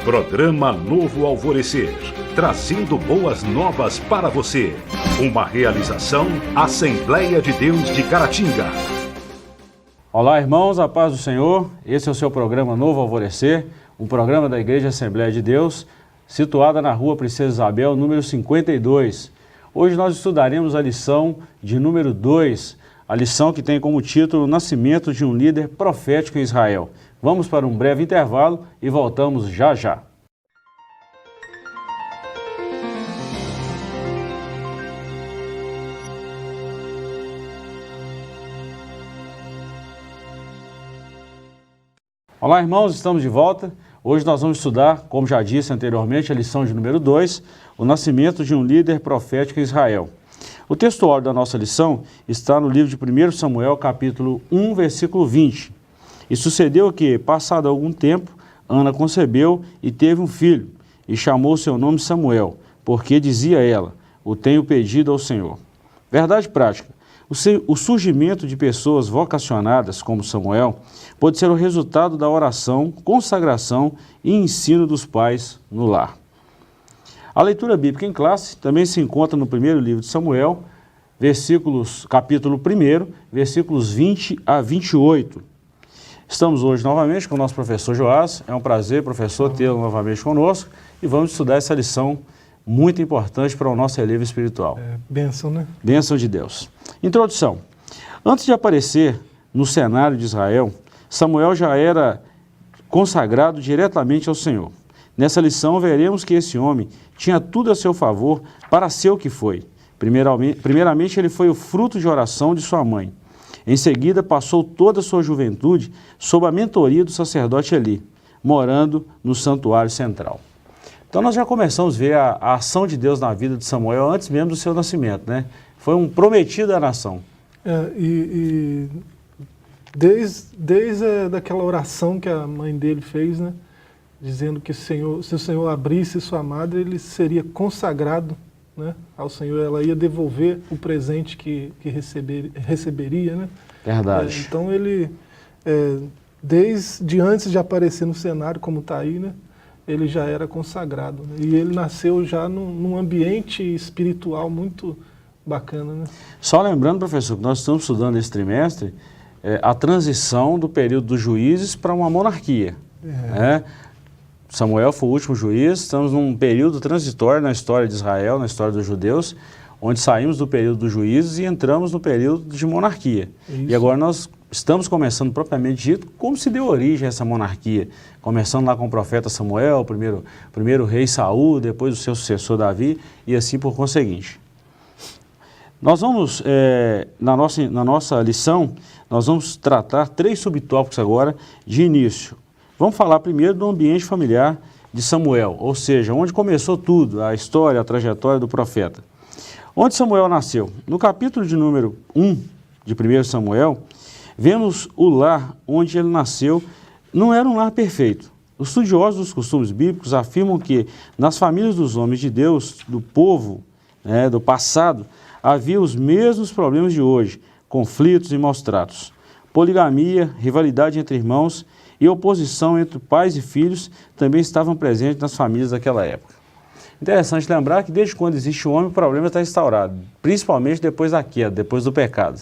Programa Novo Alvorecer, trazendo boas novas para você. Uma realização Assembleia de Deus de Caratinga. Olá, irmãos, a paz do Senhor. Esse é o seu programa Novo Alvorecer, um programa da Igreja Assembleia de Deus, situada na rua Princesa Isabel, número 52. Hoje nós estudaremos a lição de número 2, a lição que tem como título O Nascimento de um Líder Profético em Israel. Vamos para um breve intervalo e voltamos já já. Olá, irmãos, estamos de volta. Hoje nós vamos estudar, como já disse anteriormente, a lição de número 2, o nascimento de um líder profético em Israel. O textuário da nossa lição está no livro de 1 Samuel, capítulo 1, versículo 20. E sucedeu que, passado algum tempo, Ana concebeu e teve um filho, e chamou seu nome Samuel, porque dizia ela, o tenho pedido ao Senhor. Verdade prática. O surgimento de pessoas vocacionadas como Samuel pode ser o resultado da oração, consagração e ensino dos pais no lar. A leitura bíblica em classe também se encontra no primeiro livro de Samuel, capítulo 1, versículos 20 a 28. Estamos hoje novamente com o nosso professor Joás. É um prazer, professor, tê-lo novamente conosco e vamos estudar essa lição muito importante para o nosso relevo espiritual. Bênção, né? Bênção de Deus. Introdução. Antes de aparecer no cenário de Israel, Samuel já era consagrado diretamente ao Senhor. Nessa lição veremos que esse homem tinha tudo a seu favor para ser o que foi. Primeiramente, ele foi o fruto de oração de sua mãe. Em seguida, passou toda a sua juventude sob a mentoria do sacerdote Eli, morando no santuário central. Então nós já começamos a ver a ação de Deus na vida de Samuel antes mesmo do seu nascimento, né? Foi um prometido à nação. Desde daquela oração que a mãe dele fez, né? Dizendo que se o Senhor abrisse sua madre, ele seria consagrado, né, ao Senhor, ela ia devolver o presente que receberia, né? Verdade. Então ele, desde antes de aparecer no cenário, como está aí, né, ele já era consagrado, né? E ele nasceu já num ambiente espiritual muito bacana, né? Só lembrando, professor, que nós estamos estudando esse trimestre a transição do período dos juízes para uma monarquia. Samuel foi o último juiz, estamos num período transitório na história de Israel, na história dos judeus, onde saímos do período dos juízes e entramos no período de monarquia. Isso. E agora nós estamos começando propriamente dito como se deu origem a essa monarquia, começando lá com o profeta Samuel, primeiro rei Saul, depois o seu sucessor Davi e assim por conseguinte. Nós vamos, na nossa lição, nós vamos tratar 3 subtópicos agora de início. Vamos falar primeiro do ambiente familiar de Samuel, ou seja, onde começou tudo, a história, a trajetória do profeta. Onde Samuel nasceu? No capítulo de número 1 de 1 Samuel, vemos o lar onde ele nasceu, não era um lar perfeito. Os estudiosos dos costumes bíblicos afirmam que nas famílias dos homens de Deus, do povo, do passado, havia os mesmos problemas de hoje, conflitos e maus tratos. Poligamia, rivalidade entre irmãos e oposição entre pais e filhos também estavam presentes nas famílias daquela época. Interessante lembrar que desde quando existe o homem, o problema está instaurado, principalmente depois da queda, depois do pecado.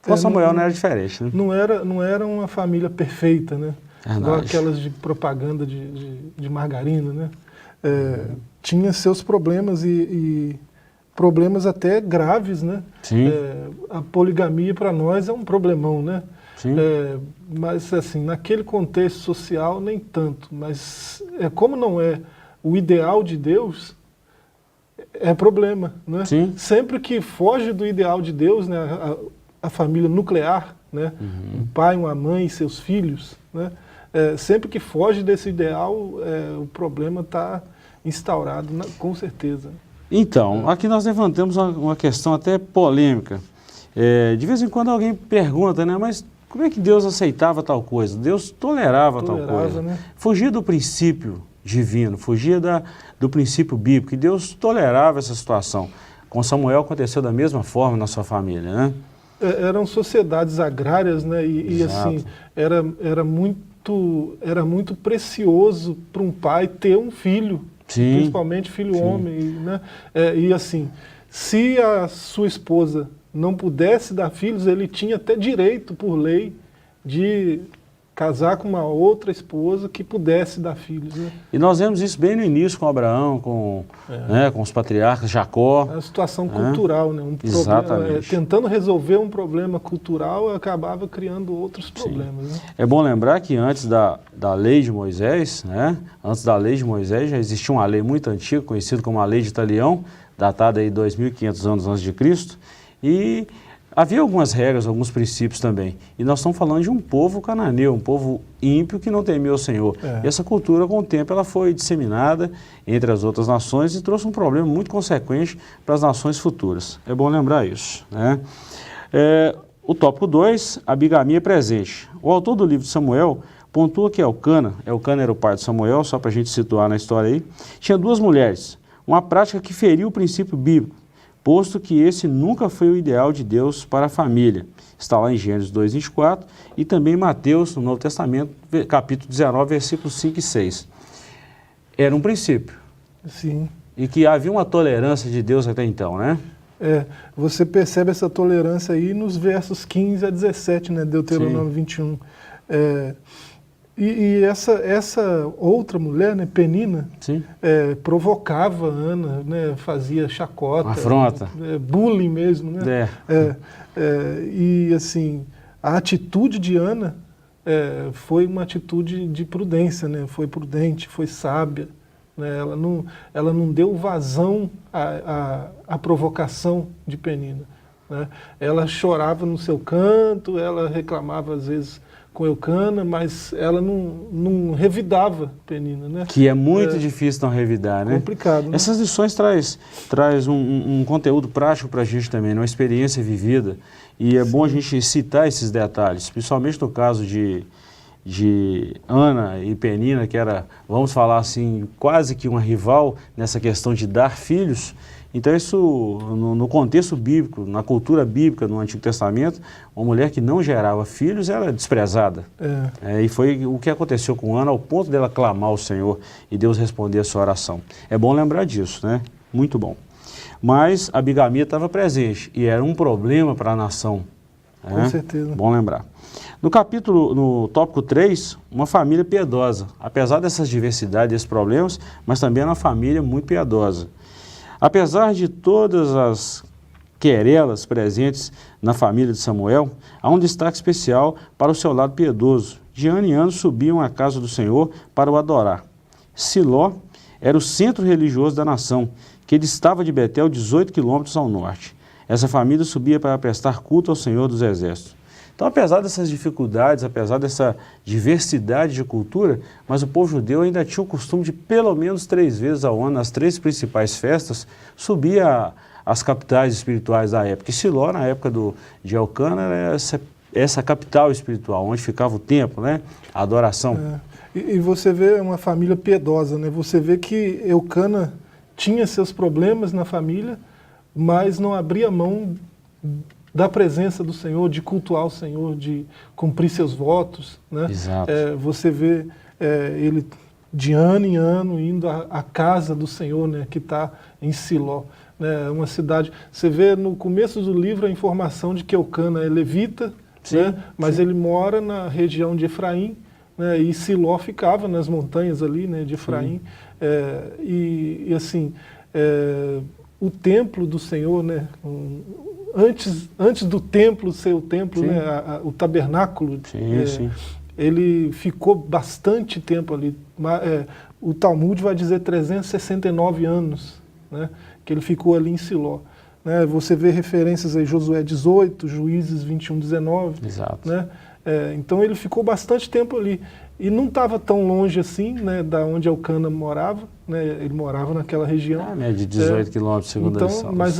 Com Samuel não era diferente, né? Não era uma família perfeita, né? Igual aquelas de propaganda de margarina, né? Tinha seus problemas e problemas até graves, né? Sim. A poligamia para nós é um problemão, né? Sim. Mas assim, naquele contexto social nem tanto, mas como não é o ideal de Deus, é problema, né? Sim. Sempre que foge do ideal de Deus, né, a família nuclear, né, um pai, uma mãe e seus filhos, né, sempre que foge desse ideal, o problema está instaurado, com certeza. Então, aqui nós levantamos uma questão até polêmica. De vez em quando alguém pergunta, né, mas como é que Deus aceitava tal coisa? Deus tolerava tal coisa. Né? Fugia do princípio divino, fugia do princípio bíblico, e Deus tolerava essa situação. Com Samuel aconteceu da mesma forma na sua família, né? Eram sociedades agrárias, né? E assim, era muito muito precioso para um pai ter um filho, Sim. principalmente filho homem, né? E assim, se a sua esposa não pudesse dar filhos, ele tinha até direito, por lei, de casar com uma outra esposa que pudesse dar filhos, né? E nós vemos isso bem no início com Abraão, com os patriarcas, Jacó. A situação cultural, né? Exatamente. Tentando resolver um problema cultural, acabava criando outros problemas. Né? É bom lembrar que antes da lei de Moisés, antes da lei de Moisés, já existia uma lei muito antiga, conhecida como a Lei de Italião, datada aí 2.500 anos antes de Cristo, e havia algumas regras, alguns princípios também. E nós estamos falando de um povo cananeu, um povo ímpio que não temia o Senhor. E essa cultura, com o tempo, ela foi disseminada entre as outras nações e trouxe um problema muito consequente para as nações futuras. É bom lembrar isso. Né? O tópico 2, a bigamia presente. O autor do livro de Samuel pontua que Elcana era o pai de Samuel, só para a gente situar na história aí, tinha 2 mulheres, uma prática que feriu o princípio bíblico, posto que esse nunca foi o ideal de Deus para a família. Está lá em Gênesis 2:24 e também em Mateus, no Novo Testamento, capítulo 19, versículos 5 e 6. Era um princípio. Sim. E que havia uma tolerância de Deus até então, né? Você percebe essa tolerância aí nos versos 15 a 17, né, Deuteronômio 21. E essa outra mulher, né, Penina, provocava Ana, né, fazia chacota, afronta, bullying mesmo, né? E assim, a atitude de Ana foi uma atitude de prudência, né? Foi prudente, foi sábia, né? Ela não deu vazão à provocação de Penina, né? Ela chorava no seu canto, ela reclamava às vezes com Elcana, mas ela não revidava Penina, né? Que é muito difícil não revidar, né? Complicado, né? Essas lições traz um conteúdo prático para a gente também, uma experiência vivida, e é bom a gente citar esses detalhes, principalmente no caso de Ana e Penina, que era, vamos falar assim, quase que uma rival nessa questão de dar filhos. Então isso, no contexto bíblico, na cultura bíblica, no Antigo Testamento, uma mulher que não gerava filhos era desprezada. E foi o que aconteceu com Ana, ao ponto dela clamar ao Senhor e Deus responder a sua oração. É bom lembrar disso, né? Muito bom. Mas a bigamia estava presente e era um problema para a nação. Com certeza. Bom lembrar. No tópico 3, uma família piedosa. Apesar dessas diversidades, desses problemas, mas também era uma família muito piedosa. Apesar de todas as querelas presentes na família de Samuel, há um destaque especial para o seu lado piedoso. De ano em ano subiam à casa do Senhor para o adorar. Siló era o centro religioso da nação, que distava de Betel 18 quilômetros ao norte. Essa família subia para prestar culto ao Senhor dos Exércitos. Então, apesar dessas dificuldades, apesar dessa diversidade de cultura, mas o povo judeu ainda tinha o costume de, pelo menos 3 vezes ao ano, nas 3 principais festas, subir às capitais espirituais da época. E Siló, na época de Elcana, era essa capital espiritual, onde ficava o templo, né? A adoração. E você vê uma família piedosa, né? Você vê que Elcana tinha seus problemas na família, mas não abria mão da presença do Senhor, de cultuar o Senhor, de cumprir seus votos, né? Exato. Você vê ele de ano em ano indo à casa do Senhor, né, que está em Siló, né, uma cidade. Você vê no começo do livro a informação de que Elcana é levita, né, mas ele mora na região de Efraim, né, e Siló ficava nas montanhas ali, né, de Efraim. E assim, o templo do Senhor, né, antes do templo ser o templo, né, o tabernáculo, ele ficou bastante tempo ali. O Talmud vai dizer 369 anos, né, que ele ficou ali em Siló. Né, você vê referências aí, Josué 18, Juízes 21, 19. Exato. Né, então ele ficou bastante tempo ali. E não estava tão longe assim, né, da onde Elcana morava, né, ele morava naquela região. De 18 quilômetros, segundo a então, mas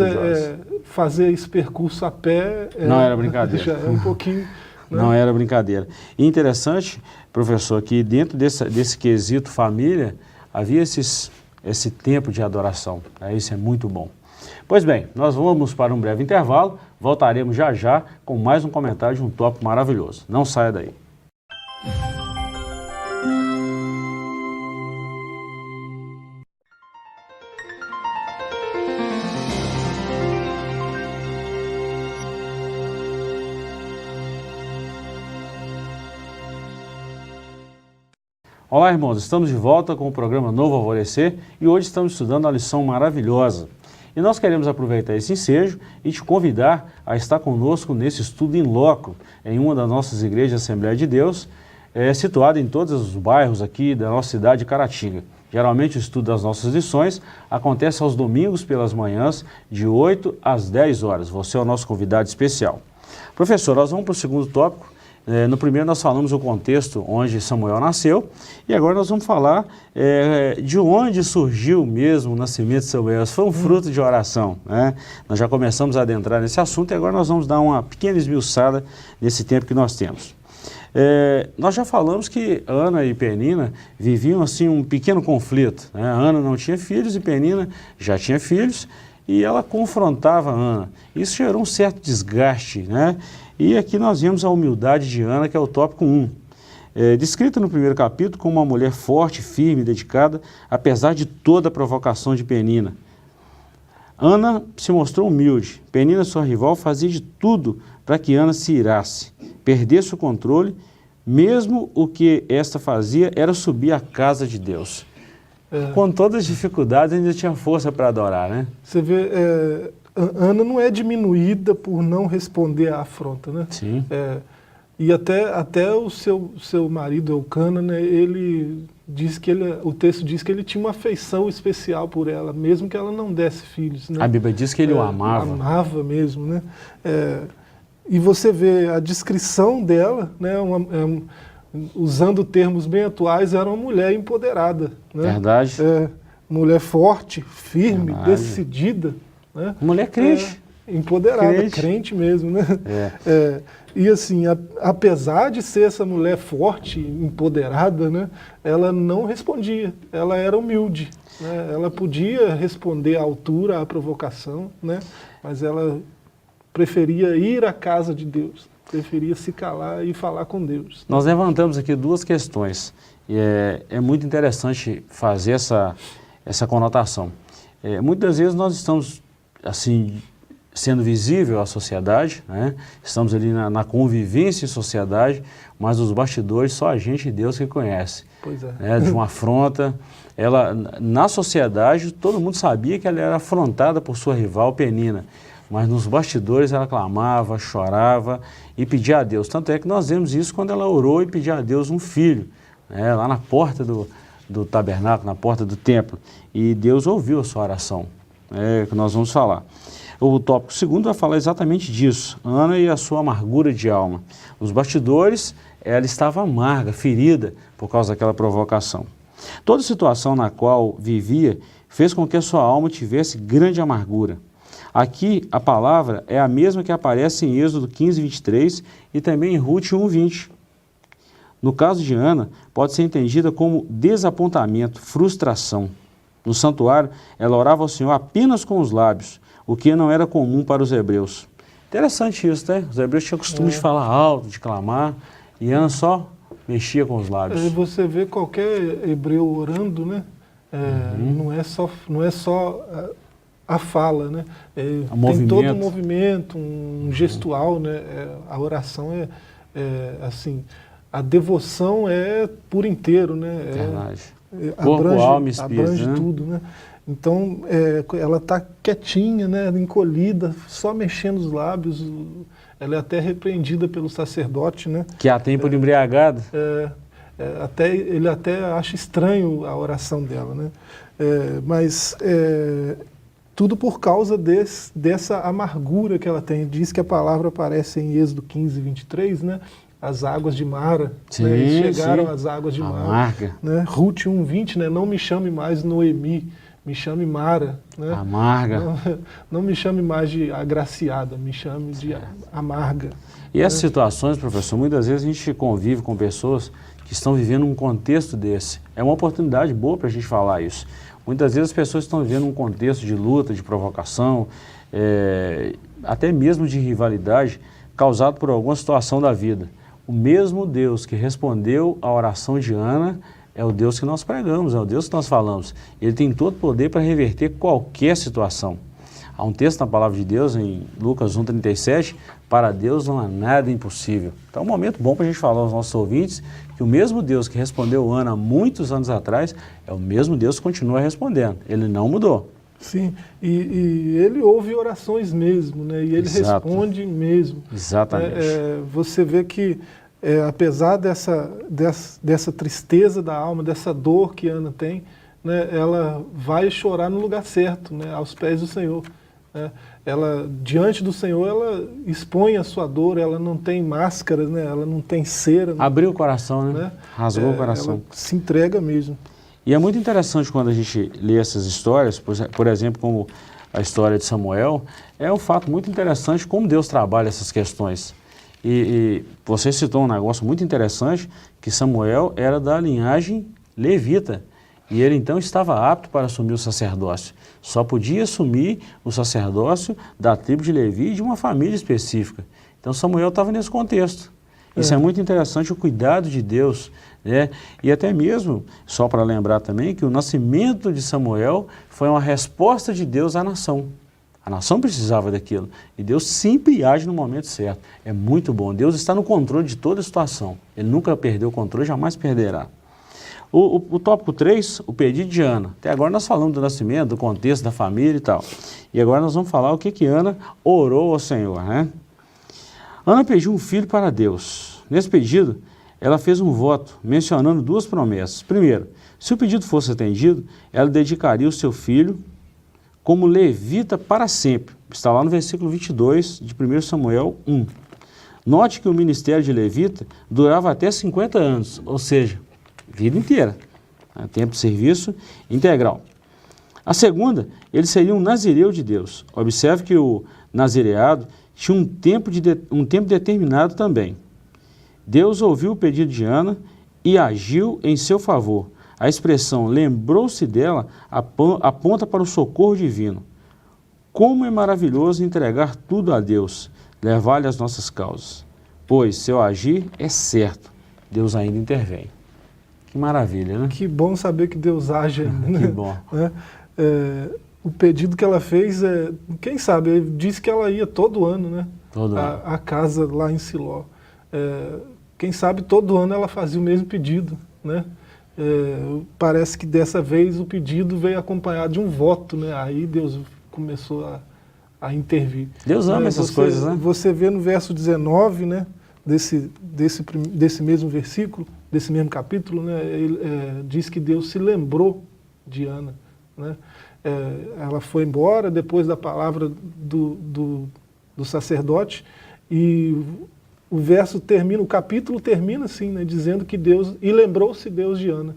fazer esse percurso a pé não era brincadeira. Já é um pouquinho... Né? Não era brincadeira. E interessante, professor, que dentro desse quesito família, havia esse tempo de adoração. Né? Isso é muito bom. Pois bem, nós vamos para um breve intervalo, voltaremos já com mais um comentário de um tópico maravilhoso. Não saia daí. Olá, irmãos, estamos de volta com o programa Novo Alvorecer e hoje estamos estudando uma lição maravilhosa. E nós queremos aproveitar esse ensejo e te convidar a estar conosco nesse estudo em loco, em uma das nossas igrejas Assembleia de Deus, situada em todos os bairros aqui da nossa cidade de Caratinga. Geralmente o estudo das nossas lições acontece aos domingos pelas manhãs, de 8 às 10 horas. Você é o nosso convidado especial. Professor, nós vamos para o segundo tópico. No primeiro nós falamos o contexto onde Samuel nasceu e agora nós vamos falar de onde surgiu mesmo o nascimento de Samuel. Foi um fruto de oração, né? Nós já começamos a adentrar nesse assunto e agora nós vamos dar uma pequena esmiuçada nesse tempo que nós temos. Nós já falamos que Ana e Penina viviam assim um pequeno conflito, né? Ana não tinha filhos e Penina já tinha filhos e ela confrontava Ana. Isso gerou um certo desgaste, né? E aqui nós vemos a humildade de Ana, que é o tópico 1. Descrita no primeiro capítulo como uma mulher forte, firme, dedicada, apesar de toda a provocação de Penina. Ana se mostrou humilde. Penina, sua rival, fazia de tudo para que Ana se irasse, perdesse o controle, mesmo o que esta fazia era subir à casa de Deus. Com todas as dificuldades, ainda tinha força para adorar, né? Você vê, Ana não é diminuída por não responder à afronta, né? Sim. E até o seu marido, Eucana, né, ele diz que o texto diz que ele tinha uma afeição especial por ela, mesmo que ela não desse filhos, né? A Bíblia diz que ele o amava. Amava mesmo, né? E você vê a descrição dela, né, usando termos bem atuais, era uma mulher empoderada, né? Verdade. Mulher forte, firme, Verdade. Decidida, né? Mulher crente. Empoderada, crente mesmo, né? E assim, apesar de ser essa mulher forte, empoderada, né, ela não respondia, ela era humilde, né? Ela podia responder à altura, à provocação, né? Mas ela preferia ir à casa de Deus, preferia se calar e falar com Deus. Nós levantamos aqui duas questões, e é muito interessante fazer essa conotação. Muitas vezes nós estamos, assim, sendo visível à sociedade, né? Estamos ali na convivência em sociedade, mas os bastidores só a gente e Deus que conhece. Pois é. Né? De uma afronta, na sociedade todo mundo sabia que ela era afrontada por sua rival Penina, mas nos bastidores ela clamava, chorava e pedia a Deus. Tanto é que nós vemos isso quando ela orou e pediu a Deus um filho, né? Lá na porta do tabernáculo, na porta do templo. E Deus ouviu a sua oração, que nós vamos falar. O tópico segundo vai falar exatamente disso, Ana e a sua amargura de alma. Nos bastidores, ela estava amarga, ferida por causa daquela provocação. Toda situação na qual vivia fez com que a sua alma tivesse grande amargura. Aqui a palavra é a mesma que aparece em Êxodo 15, 23 e também em Rute 1, 20. No caso de Ana, pode ser entendida como desapontamento, frustração. No santuário, ela orava ao Senhor apenas com os lábios, o que não era comum para os hebreus. Interessante isso, né? Os hebreus tinham costume de falar alto, de clamar, e Ana só mexia com os lábios. Você vê qualquer hebreu orando, né? Não é só a fala, né? Tem todo um movimento, um gestual, né? A oração assim, a devoção é por inteiro, né? Verdade. Corpo, alma e espírito, abrange né? tudo, né? Então, ela está quietinha, né, encolhida, só mexendo os lábios. Ela é até repreendida pelo sacerdote, né? Que a tem por embriagada. Ele até acha estranho a oração dela, né? Mas tudo por causa dessa amargura que ela tem. Diz que a palavra aparece em Êxodo 15, 23, né? As águas de Mara, sim, né? Eles chegaram sim. às águas de Mara. Amarga. Né? Rute 1, 20, né? Não me chame mais Noemi, me chame Mara. Né? Amarga. Não me chame mais de agraciada, me chame de amarga. E essas situações, professor, muitas vezes a gente convive com pessoas que estão vivendo um contexto desse. É uma oportunidade boa para a gente falar isso. Muitas vezes as pessoas estão vivendo um contexto de luta, de provocação, até mesmo de rivalidade, causado por alguma situação da vida. O mesmo Deus que respondeu à oração de Ana é o Deus que nós pregamos, é o Deus que nós falamos. Ele tem todo o poder para reverter qualquer situação. Há um texto na palavra de Deus, em Lucas 1,37, para Deus não há nada impossível. Então é um momento bom para a gente falar aos nossos ouvintes que o mesmo Deus que respondeu Ana muitos anos atrás, é o mesmo Deus que continua respondendo. Ele não mudou. Sim, e ele ouve orações mesmo, né? E ele Exato. responde mesmo. Exatamente. Você vê que, apesar dessa tristeza da alma, dessa dor que Ana tem, né, ela vai chorar no lugar certo, né, aos pés do Senhor. Né? Ela, diante do Senhor, ela expõe a sua dor, ela não tem máscaras, né, ela não tem cera. Abriu o coração, né? Rasgou o coração. Ela se entrega mesmo. E é muito interessante quando a gente lê essas histórias, por exemplo, como a história de Samuel, é um fato muito interessante como Deus trabalha essas questões. E você citou um negócio muito interessante, que Samuel era da linhagem levita, e ele então estava apto para assumir o sacerdócio. Só podia assumir o sacerdócio da tribo de Levi e de uma família específica. Então Samuel estava nesse contexto. Isso é muito interessante, o cuidado de Deus, né? E até mesmo, só para lembrar também, que o nascimento de Samuel foi uma resposta de Deus à nação. A nação precisava daquilo. E Deus sempre age no momento certo. É muito bom. Deus está no controle de toda a situação. Ele nunca perdeu o controle, jamais perderá. O tópico 3, o pedido de Ana. Até agora nós falamos do nascimento, do contexto da família e tal. E agora nós vamos falar o que Ana orou ao Senhor, né? Ana pediu um filho para Deus. Nesse pedido, ela fez um voto, mencionando duas promessas. Primeiro, se o pedido fosse atendido, ela dedicaria o seu filho como levita para sempre. Está lá no versículo 22 de 1 Samuel 1. Note que o ministério de levita durava até 50 anos, ou seja, vida inteira, né? Tempo de serviço integral. A segunda, ele seria um nazireu de Deus. Observe que o nazireado tinha um tempo determinado também. Deus ouviu o pedido de Ana e agiu em seu favor. A expressão lembrou-se dela aponta para o socorro divino. Como é maravilhoso entregar tudo a Deus, levar-lhe as nossas causas. Pois seu agir é certo, Deus ainda intervém. Que maravilha, né? Que bom saber que Deus age ainda, né? Que bom. O pedido que ela fez, quem sabe, ele disse que ela ia todo ano, né? Todo ano. A casa lá em Siló. Quem sabe todo ano ela fazia o mesmo pedido, né? Parece que dessa vez o pedido veio acompanhado de um voto, né? Aí Deus começou a intervir. Deus ama essas coisas, né? Você vê no verso 19, né? Desse mesmo versículo, desse mesmo capítulo, né? Diz que Deus se lembrou de Ana, né? Ela foi embora depois da palavra do sacerdote e o verso termina, o capítulo termina assim, né, dizendo que Deus, e lembrou-se Deus de Ana.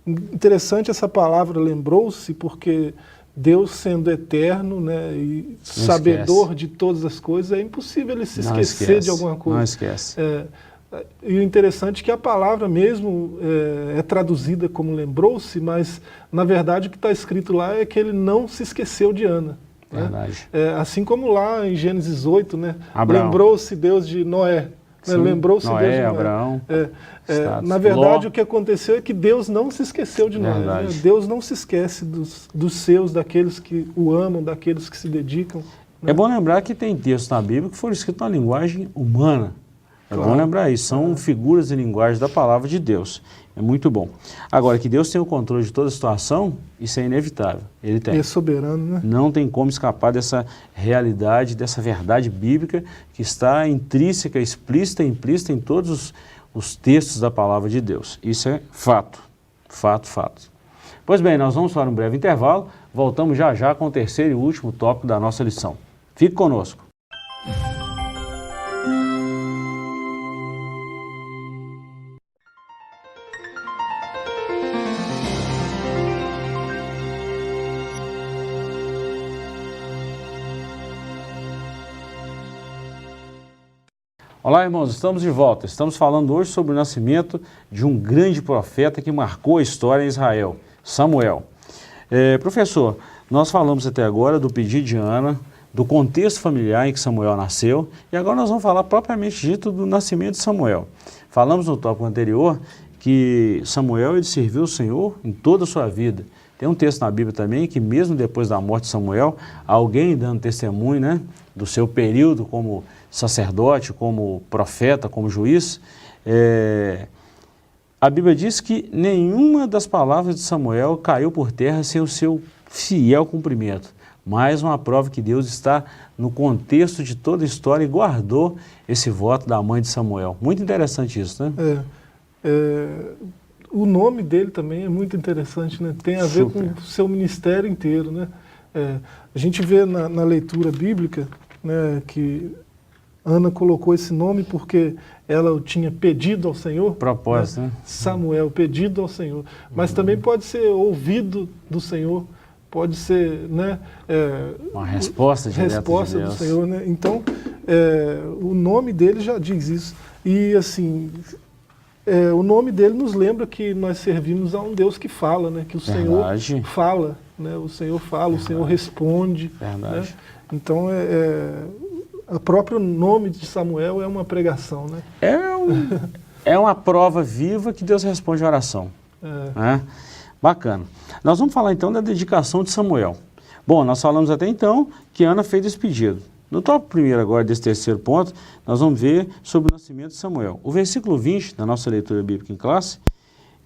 Interessante essa palavra lembrou-se, porque Deus sendo eterno, né, e sabedor de todas as coisas, é impossível ele se esquecer de alguma coisa. Não esquece. E o interessante é que a palavra mesmo é traduzida como lembrou-se, mas na verdade o que está escrito lá é que ele não se esqueceu de Ana. Verdade. Né? Assim como lá em Gênesis 8, né? Lembrou-se Deus de Noé. Né? Lembrou-se Deus de Noé. Abraão. Na verdade, o que aconteceu é que Deus não se esqueceu de Noé. Né? Deus não se esquece dos seus, daqueles que o amam, daqueles que se dedicam. Né? É bom lembrar que tem textos na Bíblia que foram escritos na linguagem humana. É bom lembrar isso, são figuras de linguagem da palavra de Deus. É muito bom. Agora, que Deus tem o controle de toda a situação, isso é inevitável. Ele tem. Ele é soberano, né? Não tem como escapar dessa realidade, dessa verdade bíblica que está intrínseca, explícita e implícita em todos os textos da palavra de Deus. Isso é fato. Fato, fato. Pois bem, nós vamos para um breve intervalo. Voltamos já já com o terceiro e último tópico da nossa lição. Fique conosco. Olá, irmãos, estamos de volta. Estamos falando hoje sobre o nascimento de um grande profeta que marcou a história em Israel, Samuel. Professor, nós falamos até agora do pedido de Ana, do contexto familiar em que Samuel nasceu, e agora nós vamos falar propriamente dito do nascimento de Samuel. Falamos no tópico anterior que Samuel ele serviu o Senhor em toda a sua vida. Tem um texto na Bíblia também que mesmo depois da morte de Samuel, alguém dando testemunho, né, do seu período como sacerdote, como profeta, como juiz, a Bíblia diz que nenhuma das palavras de Samuel caiu por terra sem o seu fiel cumprimento. Mais uma prova que Deus está no contexto de toda a história e guardou esse voto da mãe de Samuel. Muito interessante isso, né? O nome dele também é muito interessante, né? Tem a ver com o seu ministério inteiro, né? A gente vê na leitura bíblica, né, que Ana colocou esse nome porque ela o tinha pedido ao Senhor. Propósito, né? Samuel, pedido ao Senhor. Mas também pode ser ouvido do Senhor, pode ser, né, uma resposta direta resposta de Deus. do Senhor, né? Então, o nome dele já diz isso. E assim, o nome dele nos lembra que nós servimos a um Deus que fala, né? Que o Verdade. Senhor fala, né? O Senhor fala, Verdade. O Senhor responde. Verdade. Né? Então, o próprio nome de Samuel é uma pregação, né? É uma prova viva que Deus responde a oração. Né? Bacana. Nós vamos falar então da dedicação de Samuel. Bom, nós falamos até então que Ana fez esse pedido. No tópico primeiro agora desse terceiro ponto, nós vamos ver sobre o nascimento de Samuel. O versículo 20, da nossa leitura bíblica em classe,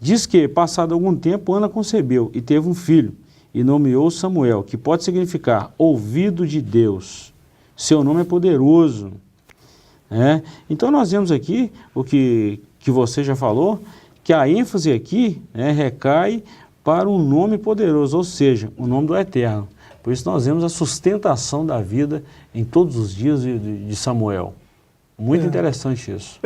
diz que, passado algum tempo, Ana concebeu e teve um filho, e nomeou Samuel, que pode significar ouvido de Deus. Seu nome é poderoso. Então nós vemos aqui, o que você já falou, que a ênfase aqui recai para um nome poderoso, ou seja, o nome do Eterno. Por isso nós vemos a sustentação da vida em todos os dias de Samuel. Muito interessante isso.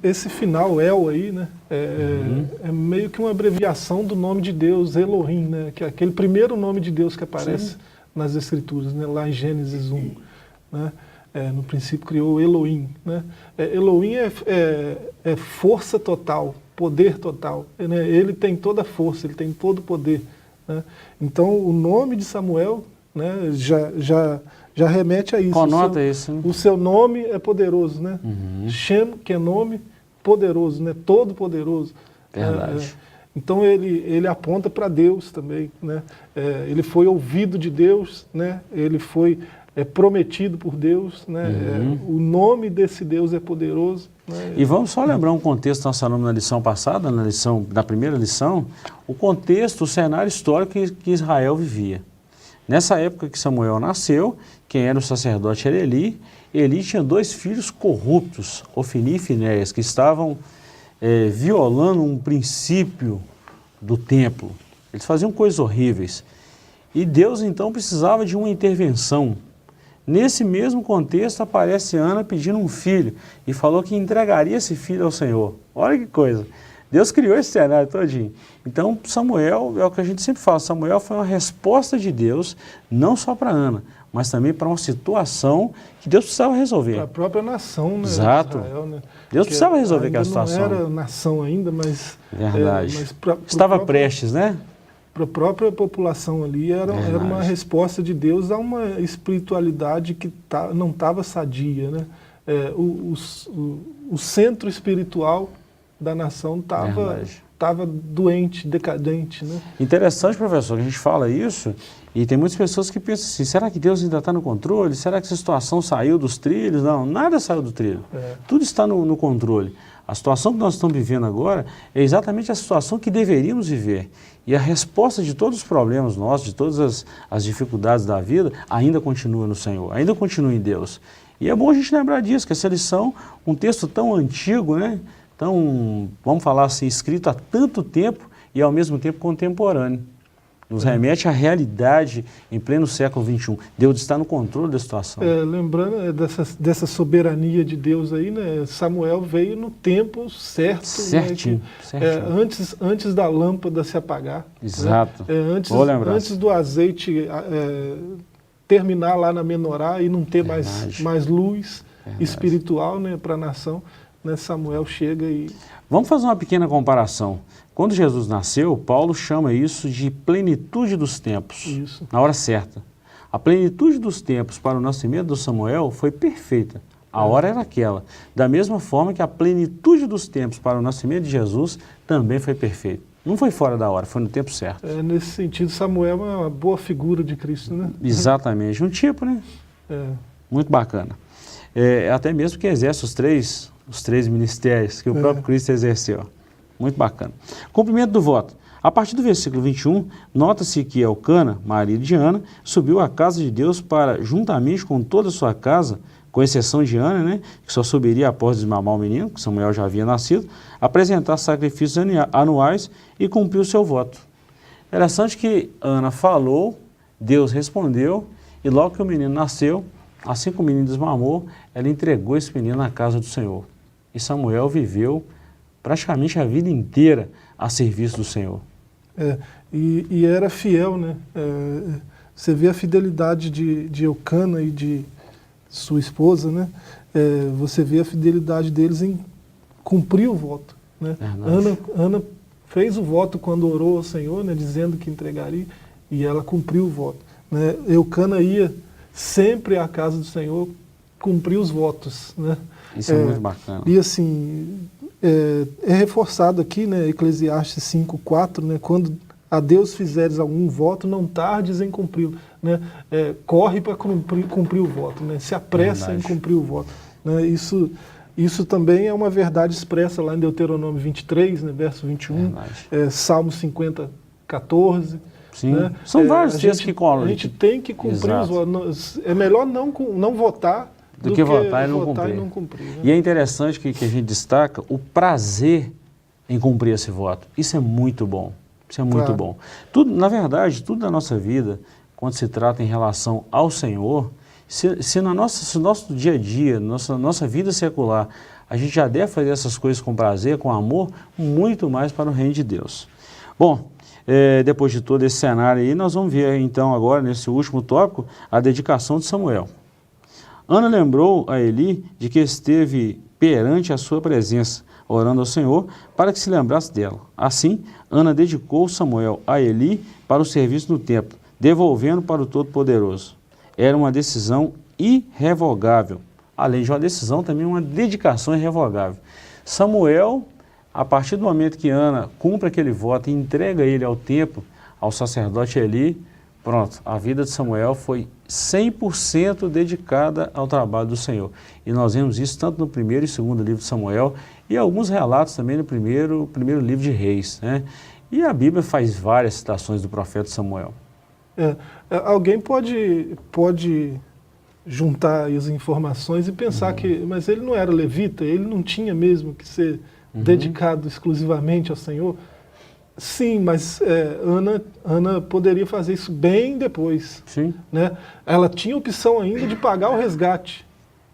Esse final, El aí, né, é meio que uma abreviação do nome de Deus, Elohim, né, que é aquele primeiro nome de Deus que aparece nas Escrituras, né, lá em Gênesis 1. Né, no princípio criou Elohim. Né. Elohim é força total, poder total. Né, ele tem toda a força, ele tem todo o poder. Né. Então o nome de Samuel, né, já remete a isso. Conota isso. Né? O seu nome é poderoso, né? Shem, que é nome poderoso, né? Todo poderoso. Verdade. Então ele aponta para Deus também, né? Ele foi ouvido de Deus, né? Ele foi prometido por Deus, né? O nome desse Deus é poderoso. Né? E vamos só lembrar um contexto, nós falamos na lição passada, na primeira lição, o contexto, o cenário histórico que Israel vivia. Nessa época que Samuel nasceu, quem era o sacerdote era Eli. Eli tinha 2 filhos corruptos, Ofni e Finéias, que estavam violando um princípio do templo. Eles faziam coisas horríveis. E Deus então precisava de uma intervenção. Nesse mesmo contexto aparece Ana pedindo um filho e falou que entregaria esse filho ao Senhor. Olha que coisa. Deus criou esse cenário todinho. Então, Samuel, é o que a gente sempre fala, Samuel foi uma resposta de Deus, não só para Ana, mas também para uma situação que Deus precisava resolver. Para a própria nação, né? Exato. Israel, né? Deus precisava resolver aquela situação. Não era nação ainda, mas... Verdade. Mas estava prestes, né? Para a própria população ali, era uma resposta de Deus a uma espiritualidade que não estava sadia, né? O centro espiritual da nação estava doente, decadente, né? Interessante, professor, que a gente fala isso e tem muitas pessoas que pensam assim, será que Deus ainda está no controle? Será que essa situação saiu dos trilhos? Não, nada saiu do trilho. Tudo está no controle. A situação que nós estamos vivendo agora é exatamente a situação que deveríamos viver. E a resposta de todos os problemas nossos, de todas as dificuldades da vida, ainda continua no Senhor, ainda continua em Deus. E é bom a gente lembrar disso, que essa lição, um texto tão antigo, né? Então, vamos falar assim, escrito há tanto tempo e ao mesmo tempo contemporâneo. Nos remete à realidade em pleno século XXI. Deus está no controle da situação. Lembrando dessa soberania de Deus aí, né? Samuel veio no tempo certo. Certinho. Né? Certinho. Antes da lâmpada se apagar. Exato. Né? Antes do azeite terminar lá na menorá e não ter mais luz espiritual, né, para a nação. Né, Samuel chega e... Vamos fazer uma pequena comparação. Quando Jesus nasceu, Paulo chama isso de plenitude dos tempos, isso. Na hora certa. A plenitude dos tempos para o nascimento do Samuel foi perfeita. A hora era aquela. Da mesma forma que a plenitude dos tempos para o nascimento de Jesus também foi perfeita. Não foi fora da hora, foi no tempo certo. Nesse sentido, Samuel é uma boa figura de Cristo, né? Exatamente, um tipo, né? Muito bacana. Até mesmo que exerce os três ministérios que o próprio Cristo exerceu. Muito bacana. Cumprimento do voto. A partir do versículo 21, nota-se que Elcana, marido de Ana, subiu à casa de Deus para, juntamente com toda a sua casa, com exceção de Ana, né, que só subiria após desmamar o menino, que Samuel já havia nascido, apresentar sacrifícios anuais e cumpriu o seu voto. Interessante que Ana falou, Deus respondeu, e logo que o menino nasceu, assim que o menino desmamou, ela entregou esse menino na casa do Senhor. E Samuel viveu praticamente a vida inteira a serviço do Senhor. E era fiel, né? Você vê a fidelidade de Elcana e de sua esposa, né? Você vê a fidelidade deles em cumprir o voto, né? Ana fez o voto quando orou ao Senhor, né, dizendo que entregaria, e ela cumpriu o voto, né? Elcana ia sempre à casa do Senhor cumprir os votos, né? Isso é muito bacana. E assim, é reforçado aqui, né, Eclesiastes 5:4, né, quando a Deus fizeres algum voto, não tardes em cumpri-lo, né? Corre para cumprir o voto, né? Se apressa em cumprir o voto, né? Isso também é uma verdade expressa lá em Deuteronômio 23, né, verso 21, Salmo 50:14. Sim, né? São vários textos que colam. A gente tem que cumprir os votos. É melhor não votar do que votar e não cumprir. Né? E é interessante que a gente destaca o prazer em cumprir esse voto. Isso é muito bom. Isso é muito bom. Na verdade, tudo na nossa vida, quando se trata em relação ao Senhor, se no nosso dia a dia, nossa vida secular, a gente já deve fazer essas coisas com prazer, com amor, muito mais para o reino de Deus. Bom, depois de todo esse cenário aí, nós vamos ver então agora, nesse último tópico, a dedicação de Samuel. Ana lembrou a Eli de que esteve perante a sua presença, orando ao Senhor, para que se lembrasse dela. Assim, Ana dedicou Samuel a Eli para o serviço no templo, devolvendo para o Todo-Poderoso. Era uma decisão irrevogável. Além de uma decisão, também uma dedicação irrevogável. Samuel, a partir do momento que Ana cumpre aquele voto e entrega ele ao templo, ao sacerdote Eli, pronto, a vida de Samuel foi 100% dedicada ao trabalho do Senhor. E nós vemos isso tanto no primeiro e segundo livro de Samuel, e alguns relatos também no primeiro livro de Reis, né? E a Bíblia faz várias citações do profeta Samuel. Alguém pode juntar as informações e pensar mas ele não era levita, ele não tinha mesmo que ser dedicado exclusivamente ao Senhor. Sim, mas Ana poderia fazer isso bem depois. Sim. Né? Ela tinha opção ainda de pagar o resgate.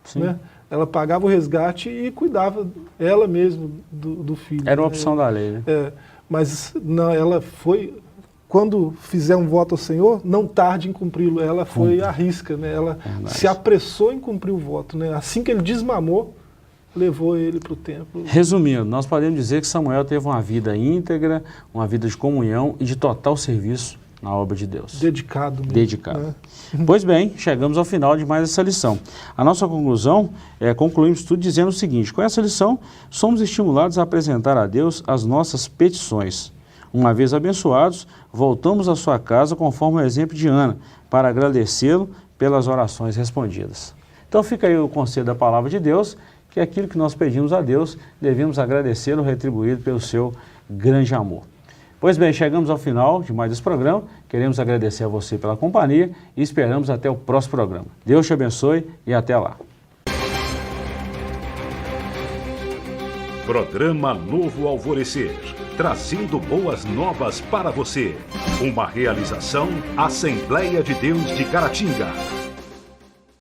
Sim. Né? Ela pagava o resgate e cuidava ela mesma do filho. Era uma opção da lei, né? Mas não, ela foi, quando fizer um voto ao Senhor, não tarde em cumpri-lo. Ela foi à risca, né? Ela se apressou em cumprir o voto. Né? Assim que ele desmamou, levou ele para o templo. Resumindo, nós podemos dizer que Samuel teve uma vida íntegra, uma vida de comunhão e de total serviço na obra de Deus. Dedicado mesmo. Dedicado. Né? Pois bem, chegamos ao final de mais essa lição. A nossa conclusão concluímos tudo dizendo o seguinte: com essa lição, somos estimulados a apresentar a Deus as nossas petições. Uma vez abençoados, voltamos à sua casa conforme o exemplo de Ana, para agradecê-lo pelas orações respondidas. Então fica aí o conselho da palavra de Deus, que aquilo que nós pedimos a Deus, devemos agradecê-lo, retribuído pelo seu grande amor. Pois bem, chegamos ao final de mais esse programa. Queremos agradecer a você pela companhia e esperamos até o próximo programa. Deus te abençoe e até lá. Programa Novo Alvorecer, trazendo boas novas para você. Uma realização Assembleia de Deus de Caratinga.